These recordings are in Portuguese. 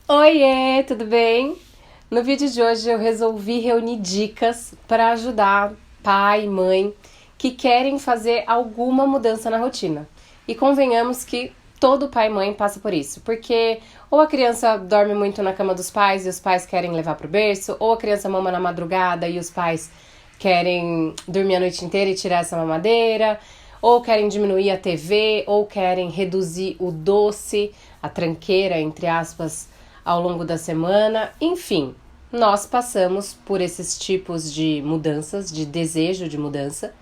Oiê, tudo bem? No vídeo de hoje eu resolvi reunir dicas para ajudar pai e mãe que querem fazer alguma mudança na rotina. E convenhamos que todo pai e mãe passa por isso, porque ou a criança dorme muito na cama dos pais e os pais querem levar pro berço, ou a criança mama na madrugada e os pais querem dormir a noite inteira e tirar essa mamadeira, ou querem diminuir a TV, ou querem reduzir o doce, a tranqueira, entre aspas, ao longo da semana. Enfim, nós passamos por esses tipos de mudanças, de desejo de mudança.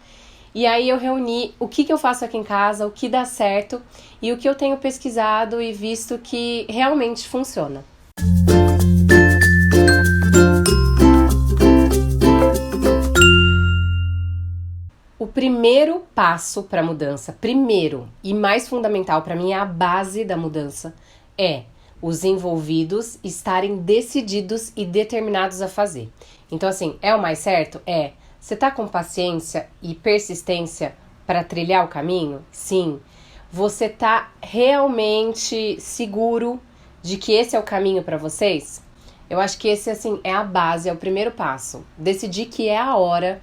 E aí eu reuni o que eu faço aqui em casa, o que dá certo e o que eu tenho pesquisado e visto que realmente funciona. O primeiro passo para a mudança, primeiro e mais fundamental para mim, é a base da mudança, é os envolvidos estarem decididos e determinados a fazer. Então, assim, é o mais certo? É. Você tá com paciência e persistência para trilhar o caminho? Sim. Você tá realmente seguro de que esse é o caminho para vocês? Eu acho que esse, assim, é a base, é o primeiro passo. Decidir que é a hora.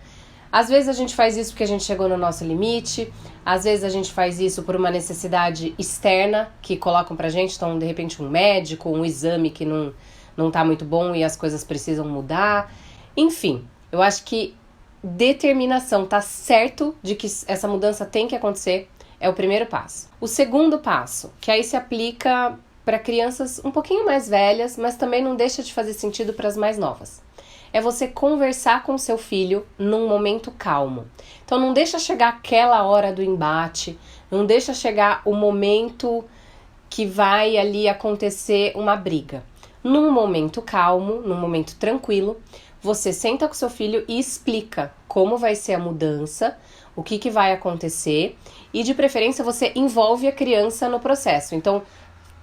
Às vezes a gente faz isso porque a gente chegou no nosso limite, às vezes a gente faz isso por uma necessidade externa que colocam pra gente, então de repente um médico, um exame que não tá muito bom e as coisas precisam mudar. Enfim, eu acho que determinação, tá certo de que essa mudança tem que acontecer, é o primeiro passo. O segundo passo, que aí se aplica para crianças um pouquinho mais velhas, mas também não deixa de fazer sentido para as mais novas, é você conversar com seu filho num momento calmo. Então não deixa chegar aquela hora do embate, não deixa chegar o momento que vai ali acontecer uma briga. Num momento calmo, num momento tranquilo, você senta com seu filho e explica como vai ser a mudança, o que vai acontecer e de preferência você envolve a criança no processo. Então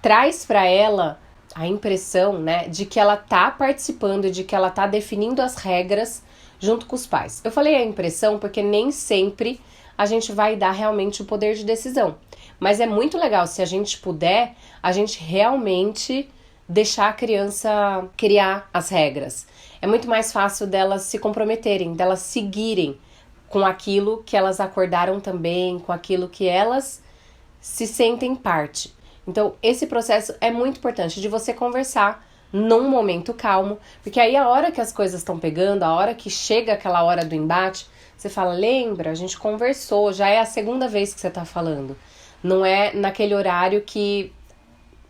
traz para ela a impressão, né, de que ela tá participando, de que ela tá definindo as regras junto com os pais. Eu falei a impressão porque nem sempre a gente vai dar realmente o poder de decisão. Mas é muito legal, se a gente puder, a gente realmente deixar a criança criar as regras. É muito mais fácil delas se comprometerem, delas seguirem com aquilo que elas acordaram também, com aquilo que elas se sentem parte. Então, esse processo é muito importante de você conversar num momento calmo, porque aí a hora que as coisas estão pegando, a hora que chega aquela hora do embate, você fala, lembra, a gente conversou, já é a segunda vez que você tá falando. Não é naquele horário que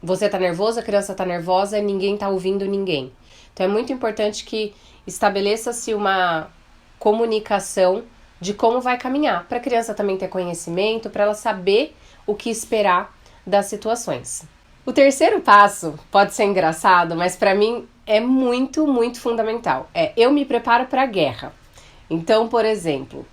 você tá nervoso, a criança tá nervosa e ninguém tá ouvindo ninguém. Então, é muito importante que estabeleça-se uma comunicação de como vai caminhar, para a criança também ter conhecimento, para ela saber o que esperar das situações. O terceiro passo pode ser engraçado, mas para mim é muito, muito fundamental. Eu me preparo para a guerra. Então, por exemplo,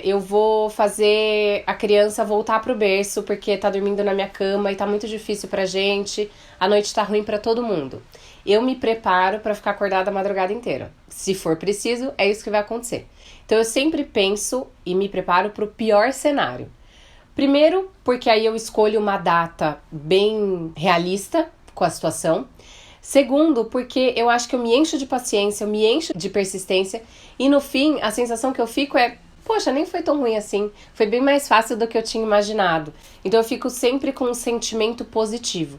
eu vou fazer a criança voltar pro berço porque tá dormindo na minha cama e tá muito difícil pra gente, a noite tá ruim pra todo mundo. Eu me preparo para ficar acordada a madrugada inteira. Se for preciso, é isso que vai acontecer. Então eu sempre penso e me preparo pro pior cenário. Primeiro, porque aí eu escolho uma data bem realista com a situação. Segundo, porque eu acho que eu me encho de paciência, eu me encho de persistência e no fim a sensação que eu fico é, poxa, nem foi tão ruim assim, foi bem mais fácil do que eu tinha imaginado. Então eu fico sempre com um sentimento positivo.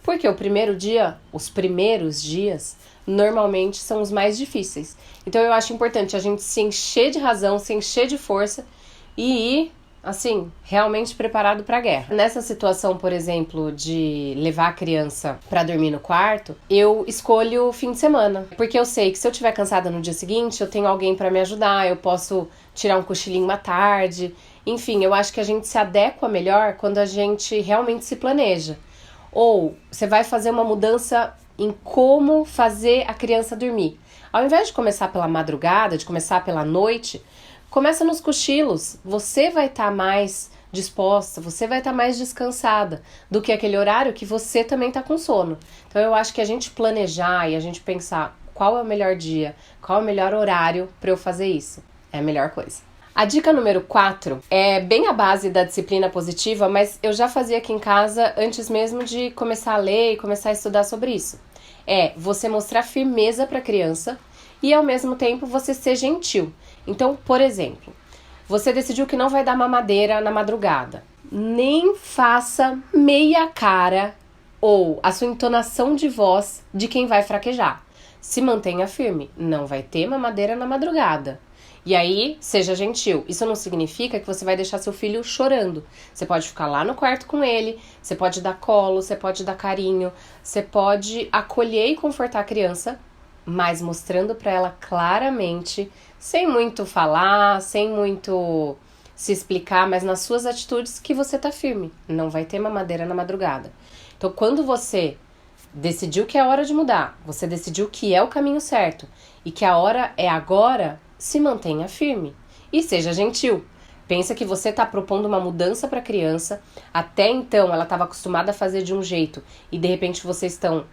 Porque o primeiro dia, os primeiros dias, normalmente são os mais difíceis. Então eu acho importante a gente se encher de razão, se encher de força e ir assim, realmente preparado para a guerra. Nessa situação, por exemplo, de levar a criança para dormir no quarto, eu escolho o fim de semana, porque eu sei que se eu estiver cansada no dia seguinte, eu tenho alguém para me ajudar, eu posso tirar um cochilinho à tarde. Enfim, eu acho que a gente se adequa melhor quando a gente realmente se planeja. Ou você vai fazer uma mudança em como fazer a criança dormir. Ao invés de começar pela madrugada, de começar pela noite, começa nos cochilos, você vai estar mais disposta, você vai estar mais descansada do que aquele horário que você também está com sono. Então eu acho que a gente planejar e a gente pensar qual é o melhor dia, qual é o melhor horário para eu fazer isso, é a melhor coisa. A dica número 4 é bem a base da disciplina positiva, mas eu já fazia aqui em casa antes mesmo de começar a ler e começar a estudar sobre isso. É você mostrar firmeza para a criança e ao mesmo tempo você ser gentil. Então, por exemplo, você decidiu que não vai dar mamadeira na madrugada. Nem faça meia cara ou a sua entonação de voz de quem vai fraquejar. Se mantenha firme, não vai ter mamadeira na madrugada. E aí, seja gentil. Isso não significa que você vai deixar seu filho chorando. Você pode ficar lá no quarto com ele, você pode dar colo, você pode dar carinho, você pode acolher e confortar a criança, mas mostrando para ela claramente, sem muito falar, sem muito se explicar, mas nas suas atitudes que você tá firme. Não vai ter mamadeira na madrugada. Então, quando você decidiu que é hora de mudar, você decidiu que é o caminho certo e que a hora é agora, se mantenha firme e seja gentil. Pensa que você está propondo uma mudança para a criança, até então ela estava acostumada a fazer de um jeito e de repente vocês estão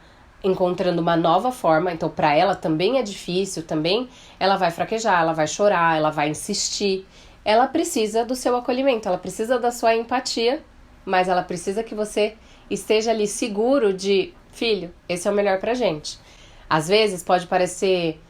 encontrando uma nova forma, então para ela também é difícil, também ela vai fraquejar, ela vai chorar, ela vai insistir. Ela precisa do seu acolhimento, ela precisa da sua empatia, mas ela precisa que você esteja ali seguro de, filho, esse é o melhor pra gente. Às vezes pode parecer,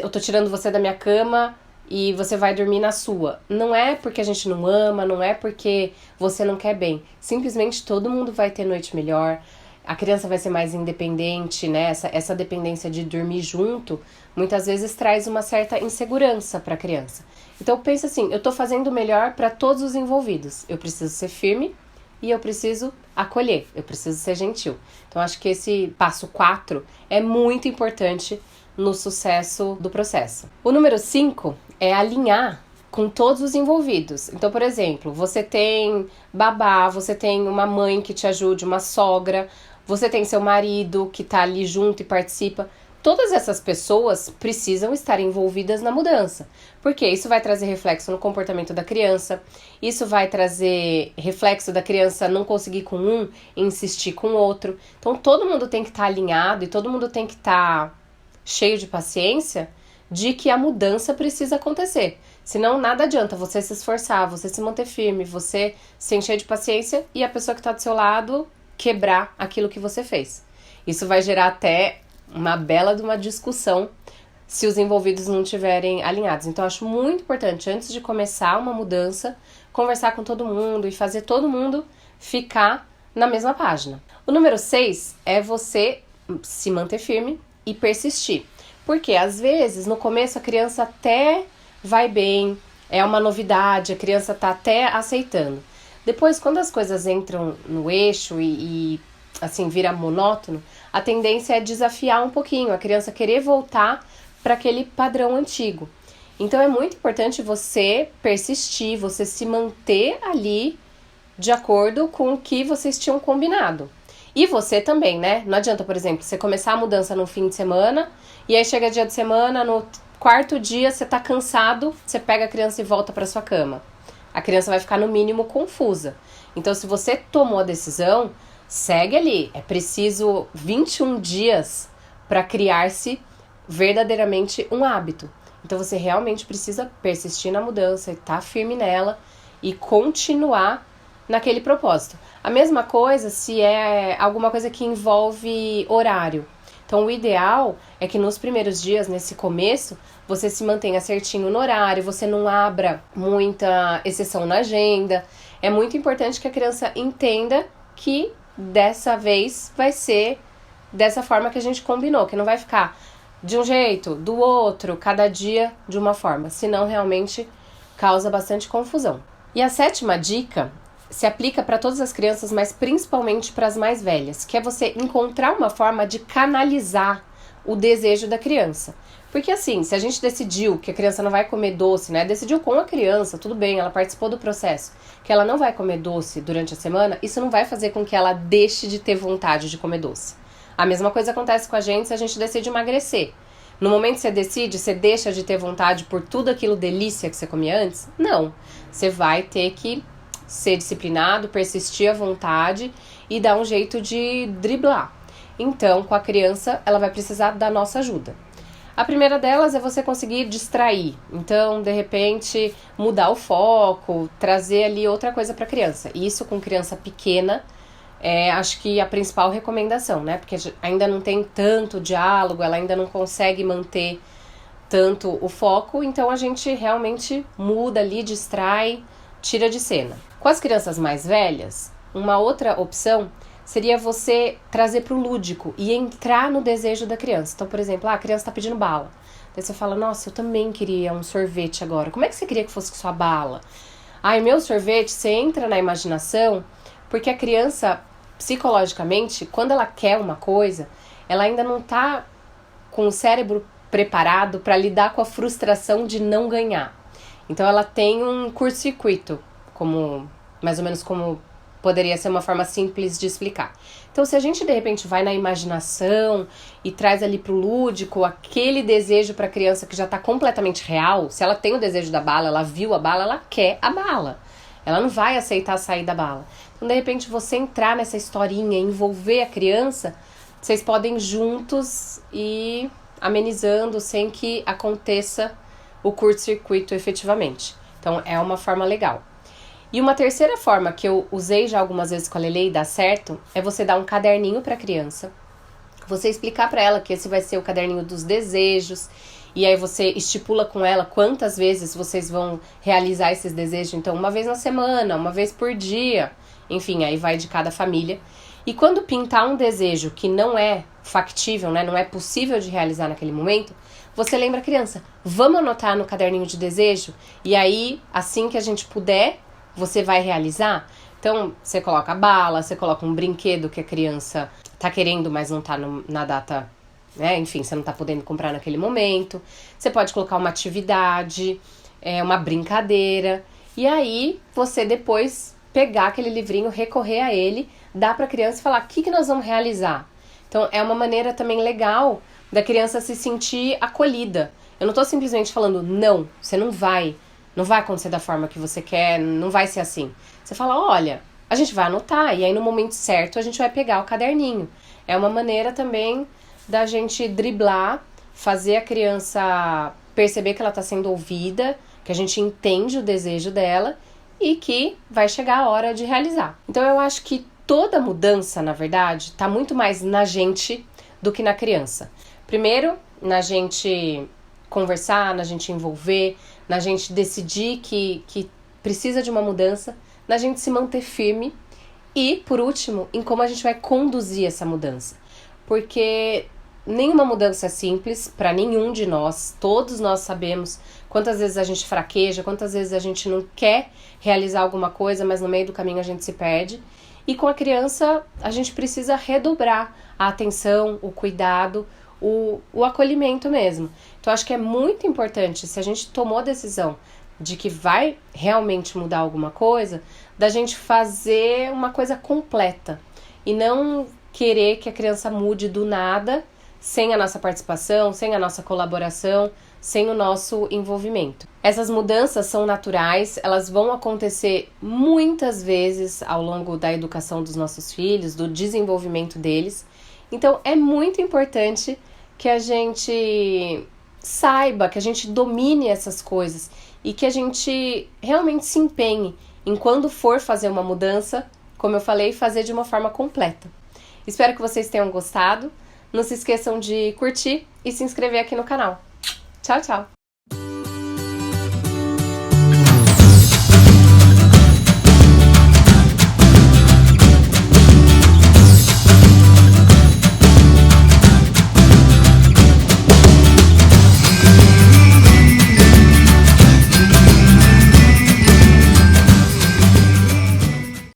eu tô tirando você da minha cama e você vai dormir na sua. Não é porque a gente não ama, não é porque você não quer bem. Simplesmente todo mundo vai ter noite melhor, a criança vai ser mais independente, né? Essa dependência de dormir junto, muitas vezes traz uma certa insegurança para a criança. Então pensa assim, eu tô fazendo o melhor para todos os envolvidos. Eu preciso ser firme e eu preciso acolher, eu preciso ser gentil. Então acho que esse passo 4 é muito importante no sucesso do processo. O número 5 é alinhar com todos os envolvidos. Então, por exemplo, você tem babá, você tem uma mãe que te ajude, uma sogra, você tem seu marido que tá ali junto e participa. Todas essas pessoas precisam estar envolvidas na mudança, porque isso vai trazer reflexo no comportamento da criança, isso vai trazer reflexo da criança não conseguir com um e insistir com o outro. Então todo mundo tem que estar alinhado e todo mundo tem que estar cheio de paciência de que a mudança precisa acontecer. Senão nada adianta você se esforçar, você se manter firme, você se encher de paciência e a pessoa que está do seu lado quebrar aquilo que você fez. Isso vai gerar até uma bela de uma discussão se os envolvidos não estiverem alinhados. Então, eu acho muito importante, antes de começar uma mudança, conversar com todo mundo e fazer todo mundo ficar na mesma página. O número 6 é você se manter firme e persistir. Porque, às vezes, no começo a criança até vai bem, é uma novidade, a criança tá até aceitando. Depois, quando as coisas entram no eixo e assim, vira monótono, a tendência é desafiar um pouquinho, a criança querer voltar para aquele padrão antigo. Então é muito importante você persistir, você se manter ali de acordo com o que vocês tinham combinado. E você também, né? Não adianta, por exemplo, você começar a mudança no fim de semana e aí chega dia de semana, no quarto dia você tá cansado, você pega a criança e volta para sua cama. A criança vai ficar no mínimo confusa. Então se você tomou a decisão, segue ali, é preciso 21 dias para criar-se verdadeiramente um hábito. Então você realmente precisa persistir na mudança e estar firme nela e continuar naquele propósito. A mesma coisa se é alguma coisa que envolve horário. Então o ideal é que nos primeiros dias, nesse começo, você se mantenha certinho no horário, você não abra muita exceção na agenda. É muito importante que a criança entenda que dessa vez vai ser dessa forma que a gente combinou, que não vai ficar de um jeito, do outro, cada dia de uma forma, senão realmente causa bastante confusão. E a 7ª dica se aplica para todas as crianças, mas principalmente para as mais velhas, que é você encontrar uma forma de canalizar o desejo da criança. Porque assim, se a gente decidiu que a criança não vai comer doce, né? Decidiu com a criança, tudo bem, ela participou do processo, que ela não vai comer doce durante a semana, isso não vai fazer com que ela deixe de ter vontade de comer doce. A mesma coisa acontece com a gente se a gente decide emagrecer. No momento que você decide, você deixa de ter vontade por tudo aquilo delícia que você comia antes? Não. Você vai ter que ser disciplinado, persistir à vontade e dar um jeito de driblar. Então, com a criança, ela vai precisar da nossa ajuda. A primeira delas é você conseguir distrair. Então, de repente, mudar o foco, trazer ali outra coisa para a criança. Isso com criança pequena acho que a principal recomendação, né? Porque ainda não tem tanto diálogo, ela ainda não consegue manter tanto o foco, então a gente realmente muda ali, distrai, tira de cena. Com as crianças mais velhas, uma outra opção seria você trazer para o lúdico e entrar no desejo da criança. Então, por exemplo, a criança está pedindo bala. Daí você fala, nossa, eu também queria um sorvete agora. Como é que você queria que fosse sua bala? Meu sorvete, você entra na imaginação, porque a criança, psicologicamente, quando ela quer uma coisa, ela ainda não está com o cérebro preparado para lidar com a frustração de não ganhar. Então ela tem um curto-circuito, mais ou menos como poderia ser uma forma simples de explicar. Então se a gente de repente vai na imaginação e traz ali pro lúdico aquele desejo para a criança que já está completamente real, se ela tem o desejo da bala, ela viu a bala, ela quer a bala. Ela não vai aceitar sair da bala. Então de repente você entrar nessa historinha, envolver a criança, vocês podem juntos ir amenizando sem que aconteça o curto-circuito efetivamente. Então é uma forma legal. E uma terceira forma que eu usei já algumas vezes com a Lele e dá certo é você dar um caderninho para a criança, você explicar para ela que esse vai ser o caderninho dos desejos, e aí você estipula com ela quantas vezes vocês vão realizar esses desejos. Então, uma vez na semana, uma vez por dia, enfim, aí vai de cada família. E quando pintar um desejo que não é factível, né, não é possível de realizar naquele momento, você lembra a criança, vamos anotar no caderninho de desejo? E aí, assim que a gente puder, você vai realizar? Então, você coloca a bala, você coloca um brinquedo que a criança tá querendo, mas não tá na data, né? Enfim, você não tá podendo comprar naquele momento. Você pode colocar uma atividade, uma brincadeira. E aí, você depois pegar aquele livrinho, recorrer a ele, dar pra criança e falar, o que nós vamos realizar? Então, é uma maneira também legal da criança se sentir acolhida. Eu não tô simplesmente falando, não, você não vai acontecer da forma que você quer, não vai ser assim. Você fala, olha, a gente vai anotar e aí no momento certo a gente vai pegar o caderninho. É uma maneira também da gente driblar, fazer a criança perceber que ela está sendo ouvida, que a gente entende o desejo dela e que vai chegar a hora de realizar. Então eu acho que toda mudança, na verdade, está muito mais na gente do que na criança. Primeiro, na gente conversar, na gente envolver, na gente decidir que precisa de uma mudança, na gente se manter firme e, por último, em como a gente vai conduzir essa mudança. Porque nenhuma mudança é simples para nenhum de nós, todos nós sabemos quantas vezes a gente fraqueja, quantas vezes a gente não quer realizar alguma coisa, mas no meio do caminho a gente se perde. E com a criança a gente precisa redobrar a atenção, o cuidado, o acolhimento mesmo. Então acho que é muito importante, se a gente tomou a decisão de que vai realmente mudar alguma coisa, da gente fazer uma coisa completa e não querer que a criança mude do nada, sem a nossa participação, sem a nossa colaboração, sem o nosso envolvimento. Essas mudanças são naturais, elas vão acontecer muitas vezes ao longo da educação dos nossos filhos, do desenvolvimento deles. Então é muito importante que a gente saiba, que a gente domine essas coisas e que a gente realmente se empenhe em quando for fazer uma mudança, como eu falei, fazer de uma forma completa. Espero que vocês tenham gostado. Não se esqueçam de curtir e se inscrever aqui no canal. Tchau, tchau!